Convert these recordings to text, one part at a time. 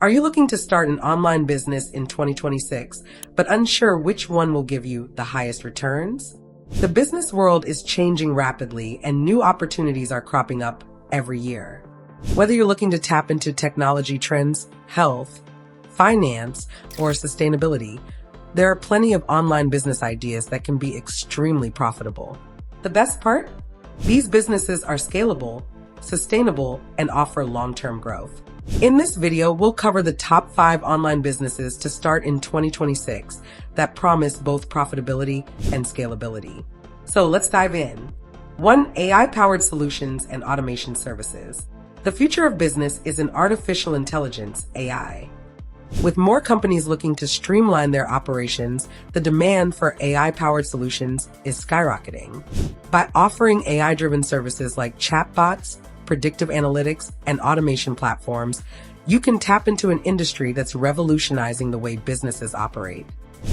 Are you looking to start an online business in 2026, but unsure which one will give you the highest returns? The business world is changing rapidly and new opportunities are cropping up every year. Whether you're looking to tap into technology trends, health, finance, or sustainability, there are plenty of online business ideas that can be extremely profitable. The best part? These businesses are scalable, sustainable, and offer long-term growth. In this video, we'll cover the top 5 online businesses to start in 2026 that promise both profitability and scalability. So let's dive in. 1. AI-powered solutions and automation services. The future of business is in artificial intelligence, AI. With more companies looking to streamline their operations, the demand for AI-powered solutions is skyrocketing. By offering AI-driven services like chatbots, predictive analytics, and automation platforms, you can tap into an industry that's revolutionizing the way businesses operate.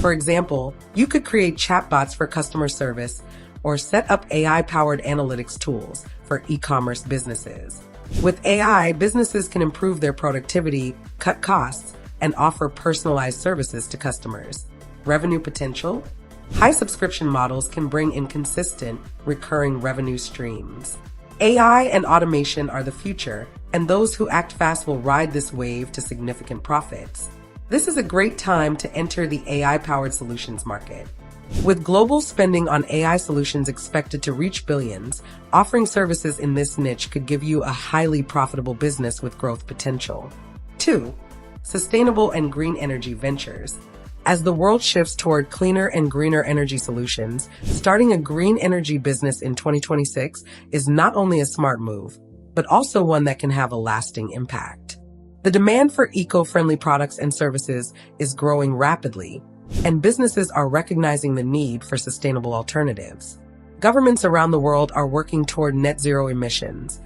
For example, you could create chatbots for customer service or set up AI-powered analytics tools for e-commerce businesses. With AI, businesses can improve their productivity, cut costs, and offer personalized services to customers. Revenue potential? High subscription models can bring in consistent, recurring revenue streams. AI and automation are the future, and those who act fast will ride this wave to significant profits. This is a great time to enter the AI-powered solutions market. With global spending on AI solutions expected to reach billions, offering services in this niche could give you a highly profitable business with growth potential. 2. Sustainable and green energy ventures. As the world shifts toward cleaner and greener energy solutions, starting a green energy business in 2026 is not only a smart move, but also one that can have a lasting impact. The demand for eco-friendly products and services is growing rapidly, and businesses are recognizing the need for sustainable alternatives. Governments around the world are working toward net zero emissions,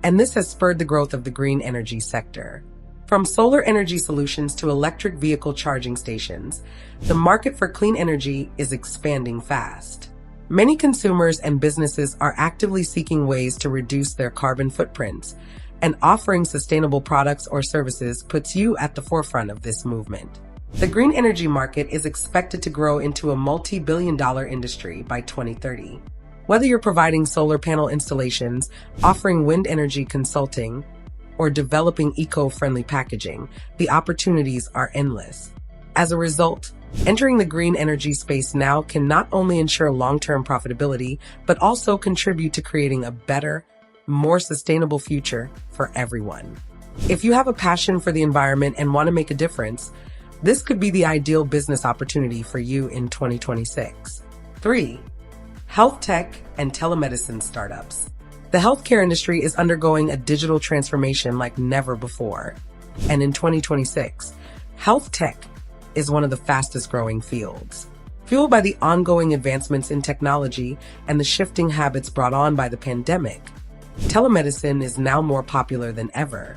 and this has spurred the growth of the green energy sector. From solar energy solutions to electric vehicle charging stations, the market for clean energy is expanding fast. Many consumers and businesses are actively seeking ways to reduce their carbon footprints, and offering sustainable products or services puts you at the forefront of this movement. The green energy market is expected to grow into a multi-billion-dollar industry by 2030. Whether you're providing solar panel installations, offering wind energy consulting, or developing eco-friendly packaging, the opportunities are endless. As a result, entering the green energy space now can not only ensure long-term profitability, but also contribute to creating a better, more sustainable future for everyone. If you have a passion for the environment and want to make a difference, this could be the ideal business opportunity for you in 2026. 3. Health tech and telemedicine startups. The healthcare industry is undergoing a digital transformation like never before. And in 2026, health tech is one of the fastest growing fields. Fueled by the ongoing advancements in technology and the shifting habits brought on by the pandemic, telemedicine is now more popular than ever.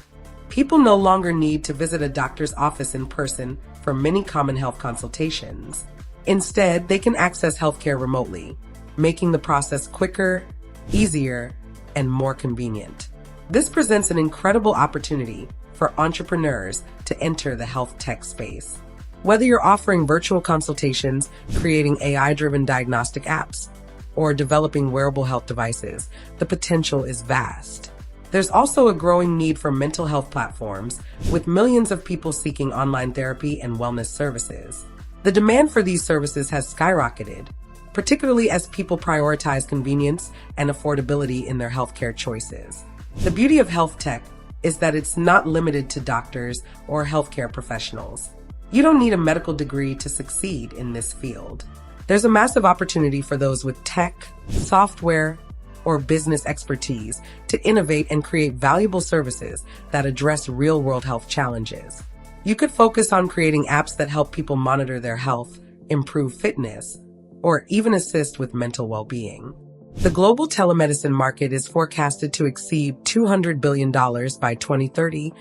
People no longer need to visit a doctor's office in person for many common health consultations. Instead, they can access healthcare remotely, making the process quicker, easier, and more convenient. This presents an incredible opportunity for entrepreneurs to enter the health tech space. Whether you're offering virtual consultations, creating AI-driven diagnostic apps, or developing wearable health devices, the potential is vast. There's also a growing need for mental health platforms, with millions of people seeking online therapy and wellness services. The demand for these services has skyrocketed, particularly as people prioritize convenience and affordability in their healthcare choices. The beauty of health tech is that it's not limited to doctors or healthcare professionals. You don't need a medical degree to succeed in this field. There's a massive opportunity for those with tech, software, or business expertise to innovate and create valuable services that address real-world health challenges. You could focus on creating apps that help people monitor their health, improve fitness, or even assist with mental well-being. The global telemedicine market is forecasted to exceed $200 billion by 2030,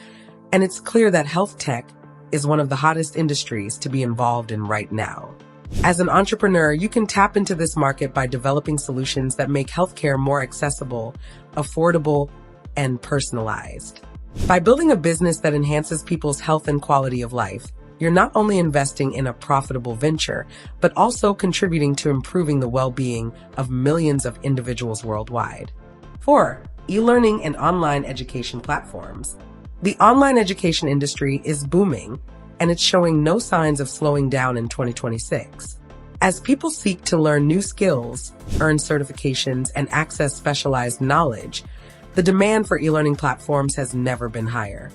and it's clear that health tech is one of the hottest industries to be involved in right now. As an entrepreneur, you can tap into this market by developing solutions that make healthcare more accessible, affordable, and personalized. By building a business that enhances people's health and quality of life, you're not only investing in a profitable venture, but also contributing to improving the well-being of millions of individuals worldwide. 4. E-learning and online education platforms. The online education industry is booming, and it's showing no signs of slowing down in 2026. As people seek to learn new skills, earn certifications, and access specialized knowledge, the demand for e-learning platforms has never been higher.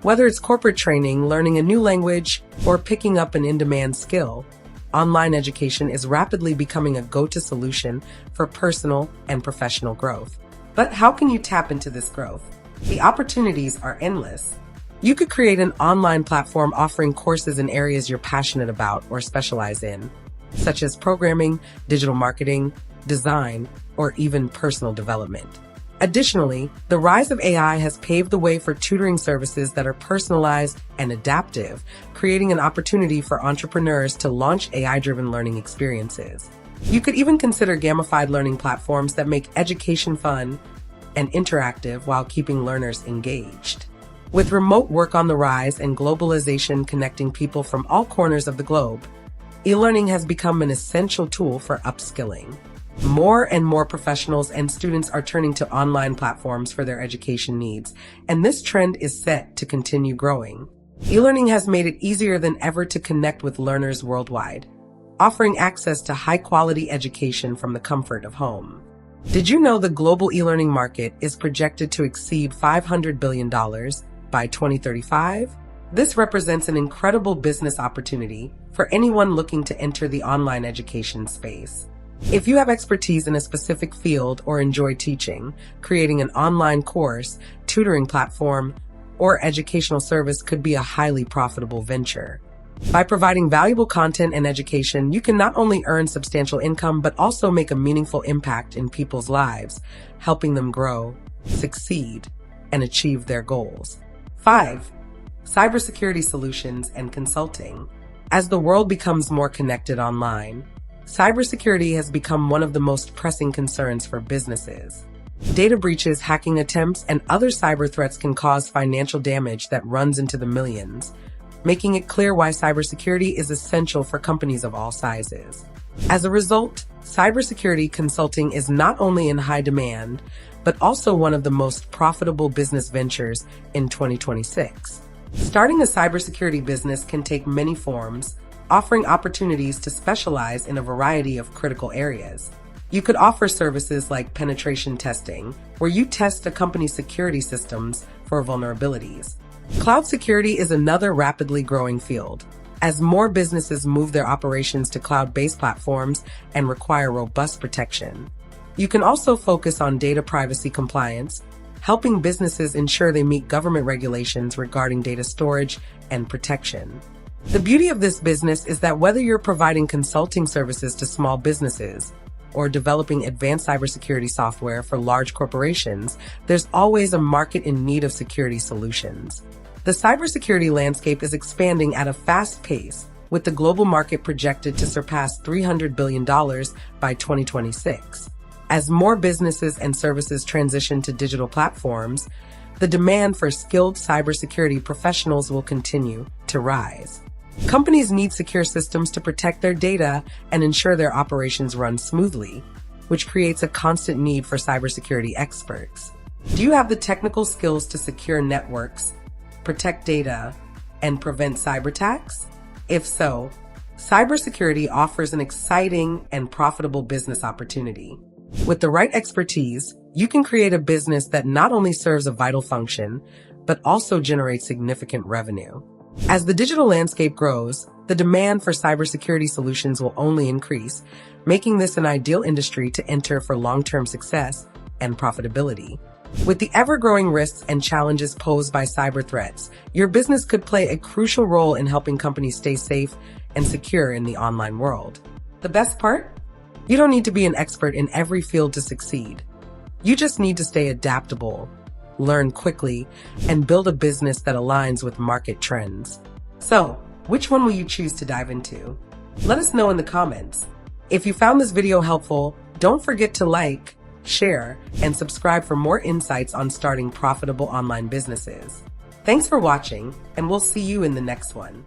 Whether it's corporate training, learning a new language, or picking up an in-demand skill, online education is rapidly becoming a go-to solution for personal and professional growth. But how can you tap into this growth? The opportunities are endless. You could create an online platform offering courses in areas you're passionate about or specialize in, such as programming, digital marketing, design, or even personal development. Additionally, the rise of AI has paved the way for tutoring services that are personalized and adaptive, creating an opportunity for entrepreneurs to launch AI-driven learning experiences. You could even consider gamified learning platforms that make education fun and interactive while keeping learners engaged. With remote work on the rise and globalization connecting people from all corners of the globe, e-learning has become an essential tool for upskilling. More and more professionals and students are turning to online platforms for their education needs, and this trend is set to continue growing. E-learning has made it easier than ever to connect with learners worldwide, offering access to high-quality education from the comfort of home. Did you know the global e-learning market is projected to exceed $500 billion by 2035? This represents an incredible business opportunity for anyone looking to enter the online education space. If you have expertise in a specific field or enjoy teaching, creating an online course, tutoring platform, or educational service could be a highly profitable venture. By providing valuable content and education, you can not only earn substantial income, but also make a meaningful impact in people's lives, helping them grow, succeed, and achieve their goals. 5. Cybersecurity solutions and consulting. As the world becomes more connected online, cybersecurity has become one of the most pressing concerns for businesses. Data breaches, hacking attempts, and other cyber threats can cause financial damage that runs into the millions, making it clear why cybersecurity is essential for companies of all sizes. As a result, cybersecurity consulting is not only in high demand, but also one of the most profitable business ventures in 2026. Starting a cybersecurity business can take many forms, offering opportunities to specialize in a variety of critical areas. You could offer services like penetration testing, where you test a company's security systems for vulnerabilities. Cloud security is another rapidly growing field, as more businesses move their operations to cloud-based platforms and require robust protection. You can also focus on data privacy compliance, helping businesses ensure they meet government regulations regarding data storage and protection. The beauty of this business is that whether you're providing consulting services to small businesses or developing advanced cybersecurity software for large corporations, there's always a market in need of security solutions. The cybersecurity landscape is expanding at a fast pace, with the global market projected to surpass $300 billion by 2026. As more businesses and services transition to digital platforms, the demand for skilled cybersecurity professionals will continue to rise. Companies need secure systems to protect their data and ensure their operations run smoothly, which creates a constant need for cybersecurity experts. Do you have the technical skills to secure networks, protect data, and prevent cyber attacks? If so, cybersecurity offers an exciting and profitable business opportunity. With the right expertise, you can create a business that not only serves a vital function, but also generates significant revenue. As the digital landscape grows, the demand for cybersecurity solutions will only increase, making this an ideal industry to enter for long-term success and profitability. With the ever-growing risks and challenges posed by cyber threats, your business could play a crucial role in helping companies stay safe and secure in the online world. The best part? You don't need to be an expert in every field to succeed. You just need to stay adaptable, learn quickly, and build a business that aligns with market trends. So, which one will you choose to dive into? Let us know in the comments. If you found this video helpful, don't forget to like, share, and subscribe for more insights on starting profitable online businesses. Thanks for watching, and we'll see you in the next one.